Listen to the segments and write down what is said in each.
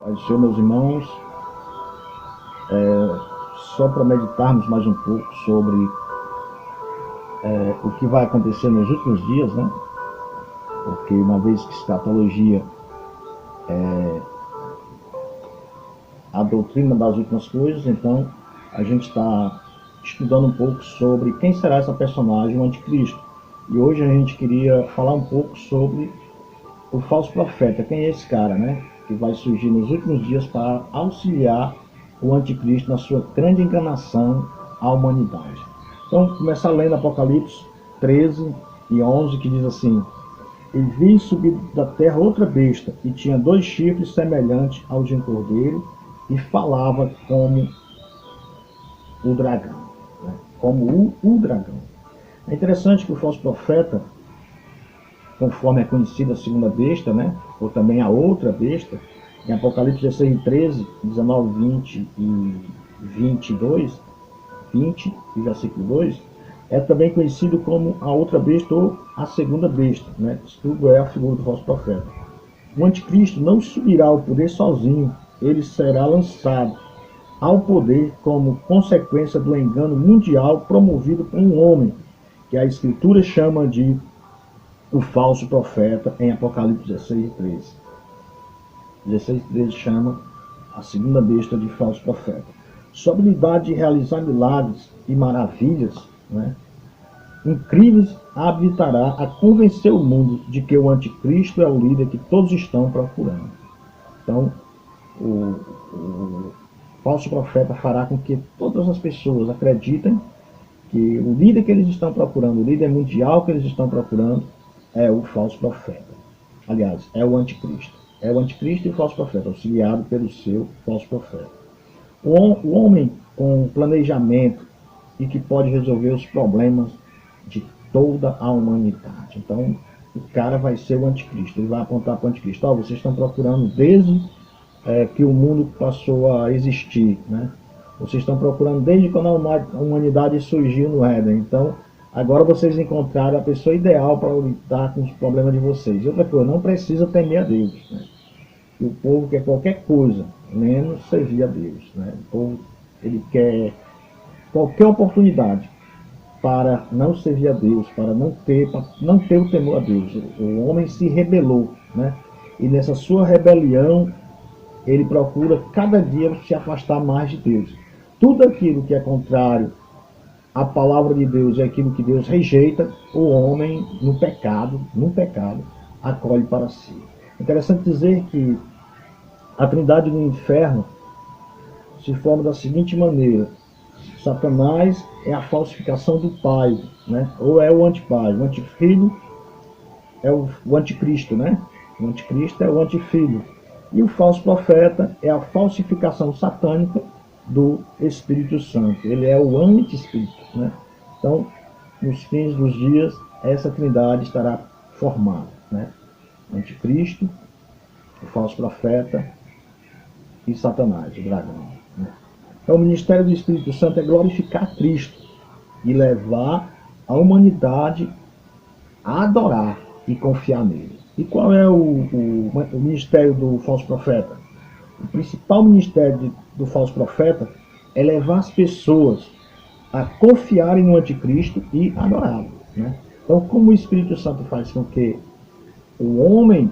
Pai do Senhor, meus irmãos, só para meditarmos mais um pouco sobre o que vai acontecer nos últimos dias, né? Porque uma vez que escatologia é a doutrina das últimas coisas, então a gente está estudando um pouco sobre quem será essa personagem, o anticristo. E hoje a gente queria falar um pouco sobre o falso profeta. Quem é esse cara, né? Que vai surgir nos últimos dias para auxiliar o anticristo na sua grande enganação à humanidade. Então, começar lendo Apocalipse 13 e 11, que diz assim: E vi subir da terra outra besta, e tinha 2 chifres semelhantes aos de um cordeiro, e falava como o dragão, né? Como o dragão. É interessante que o falso profeta, conforme é conhecida a segunda besta, né? Ou também a outra besta, em Apocalipse 16 e 13, 19, 20 e 22, 20 e versículo 2, é também conhecido como a outra besta ou a segunda besta, né? Isso tudo é a figura do falso profeta. O anticristo não subirá ao poder sozinho, ele será lançado ao poder como consequência do engano mundial promovido por um homem, que a Escritura chama de o falso profeta, em Apocalipse 16 e 13. 16 e 13 chama a segunda besta de falso profeta. Sua habilidade de realizar milagres e maravilhas, né, incríveis, habilitará a convencer o mundo de que o anticristo é o líder que todos estão procurando. Então, o falso profeta fará com que todas as pessoas acreditem que o líder que eles estão procurando, o líder mundial que eles estão procurando, é o falso profeta. Aliás, é o anticristo. É o anticristo e o falso profeta, auxiliado pelo seu falso profeta. O homem com planejamento e que pode resolver os problemas de toda a humanidade. Então, o cara vai ser o anticristo. Ele vai apontar para o anticristo. Vocês estão procurando desde que o mundo passou a existir, né? Vocês estão procurando desde quando a humanidade surgiu no Éden. Então, agora vocês encontraram a pessoa ideal para lidar com os problemas de vocês. E outra coisa, não precisa temer a Deus, né? E o povo quer qualquer coisa, menos servir a Deus, né? O povo, ele quer qualquer oportunidade para não servir a Deus, para não ter o temor a Deus. O homem se rebelou, né? E nessa sua rebelião, ele procura cada dia se afastar mais de Deus. Tudo aquilo que é contrário à palavra de Deus é aquilo que Deus rejeita, o homem no pecado, acolhe para si. Interessante dizer que a trindade do inferno se forma da seguinte maneira: Satanás é a falsificação do pai, né? Ou é o antipai. O antifilho é o anticristo, né? O anticristo é o antifilho. E o falso profeta é a falsificação satânica do Espírito Santo. Ele é o anti-espírito, né? Então, nos fins dos dias, essa trindade estará formada, né? O anticristo, o falso profeta e Satanás, o dragão, né? Então, o ministério do Espírito Santo é glorificar Cristo e levar a humanidade a adorar e confiar nele. E qual é o ministério do falso profeta? O principal ministério do falso profeta é levar as pessoas a confiarem no anticristo e adorá-lo, né? Então, como o Espírito Santo faz com que o homem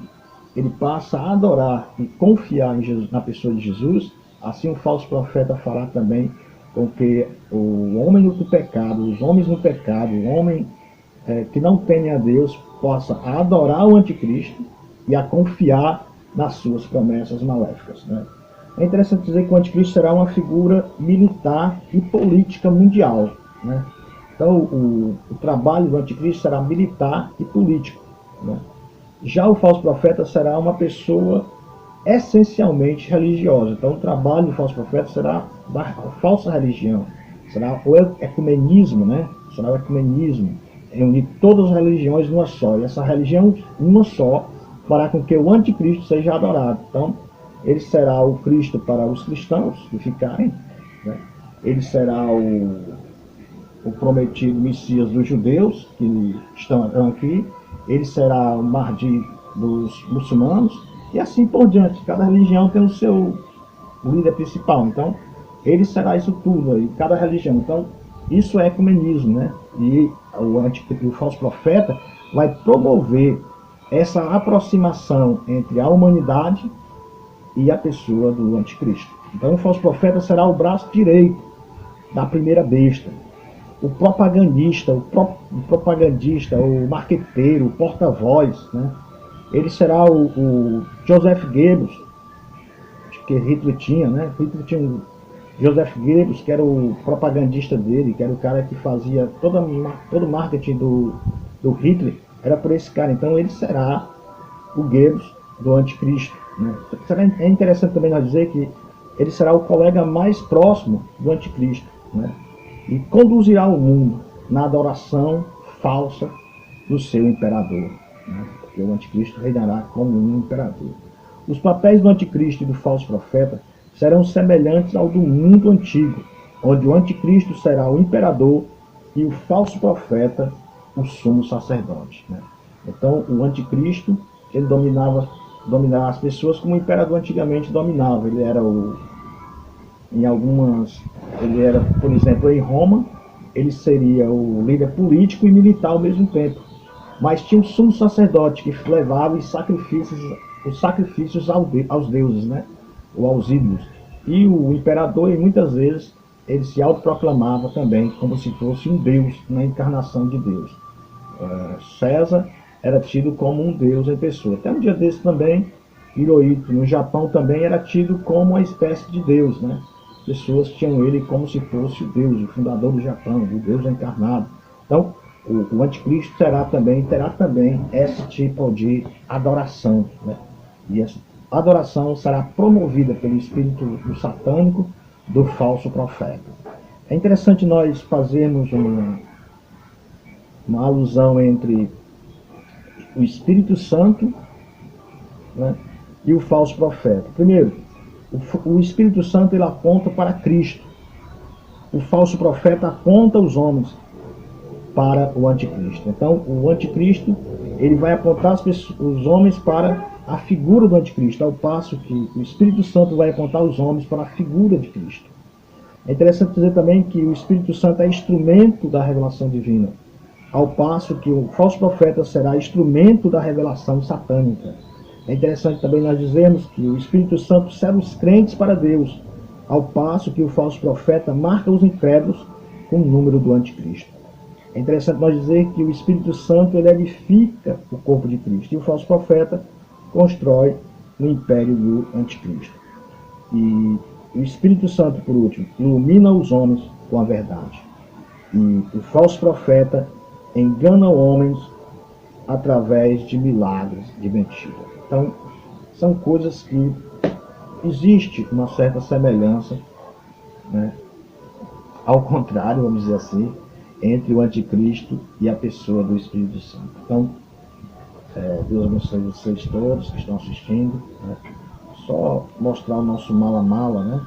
ele passa a adorar e confiar em Jesus, na pessoa de Jesus, assim o falso profeta fará também com que o homem no pecado, os homens no pecado, o homem que não teme a Deus, possa adorar o anticristo e a confiar nas suas promessas maléficas, né? É interessante dizer que o anticristo será uma figura militar e política mundial, né? Então, o trabalho do anticristo será militar e político, né? Já o falso profeta será uma pessoa essencialmente religiosa. Então, o trabalho do falso profeta será da falsa religião, será o ecumenismo, né? Será o ecumenismo, reunir todas as religiões numa só. E essa religião, uma só, fará com que o anticristo seja adorado. Então, ele será o Cristo para os cristãos que ficarem, né? Ele será o prometido Messias dos judeus que estão aqui. Ele será o Mahdi dos muçulmanos e assim por diante. Cada religião tem o seu líder principal, então ele será isso tudo aí, cada religião. Então isso é ecumenismo, né? E o falso profeta vai promover essa aproximação entre a humanidade e a pessoa do anticristo. Então o falso profeta será o braço direito da primeira besta, o propagandista, o marqueteiro, o porta-voz, né? Ele será o Joseph Goebbels, que Hitler tinha, né? Hitler tinha o Joseph Goebbels, que era o propagandista dele, que era o cara que fazia todo o marketing do Hitler, era por esse cara. Então ele será o Goebbels do anticristo, né? É interessante também nós dizer que ele será o colega mais próximo do anticristo, né? E conduzirá o mundo na adoração falsa do seu imperador, né? Porque o anticristo reinará como um imperador. Os papéis do anticristo e do falso profeta serão semelhantes ao do mundo antigo, onde o anticristo será o imperador e o falso profeta o sumo sacerdote, né? Então o anticristo, ele dominava as pessoas como o imperador antigamente dominava. Ele era por exemplo, em Roma, ele seria o líder político e militar ao mesmo tempo. Mas tinha um sumo sacerdote que levava os sacrifícios aos deuses, né? Ou aos ídolos. E o imperador, muitas vezes, ele se autoproclamava também como se fosse um deus, na encarnação de Deus. César era tido como um deus em pessoa. Até um dia desse também, Hirohito, no Japão, também era tido como uma espécie de deus, né? Pessoas tinham ele como se fosse o Deus, o fundador do Japão, o Deus encarnado. Então, o anticristo terá também esse tipo de adoração, né? E essa adoração será promovida pelo espírito do satânico, do falso profeta. É interessante nós fazermos uma alusão entre o Espírito Santo, né, e o falso profeta. Primeiro, o Espírito Santo ele aponta para Cristo. O falso profeta aponta os homens para o anticristo. Então, o anticristo ele vai apontar os homens para a figura do anticristo, ao passo que o Espírito Santo vai apontar os homens para a figura de Cristo. É interessante dizer também que o Espírito Santo é instrumento da revelação divina, ao passo que o falso profeta será instrumento da revelação satânica. É interessante também nós dizermos que o Espírito Santo serve os crentes para Deus, ao passo que o falso profeta marca os incrédulos com o número do anticristo. É interessante nós dizer que o Espírito Santo ele edifica o corpo de Cristo e o falso profeta constrói o império do anticristo. E o Espírito Santo, por último, ilumina os homens com a verdade. E o falso profeta engana homens através de milagres, de mentira. Então, são coisas que existe uma certa semelhança, né? Ao contrário, vamos dizer assim, entre o anticristo e a pessoa do Espírito Santo. Então, Deus abençoe vocês todos que estão assistindo, né? Só mostrar o nosso mala-mala, né?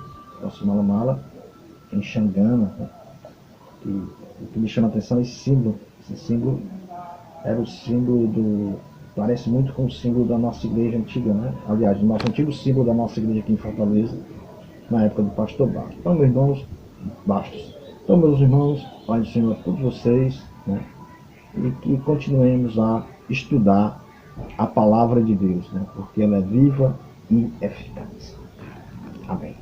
Nosso mala-mala em Xangana, né? E o que me chama a atenção é esse símbolo. Esse símbolo era o símbolo parece muito com o símbolo da nossa igreja antiga, né? Aliás, o nosso antigo símbolo da nossa igreja aqui em Fortaleza, na época do pastor Bastos. Então, meus irmãos, Bastos. Então, meus irmãos, Pai do Senhor a todos vocês, né? E que continuemos a estudar a palavra de Deus, né? Porque ela é viva e eficaz. Amém.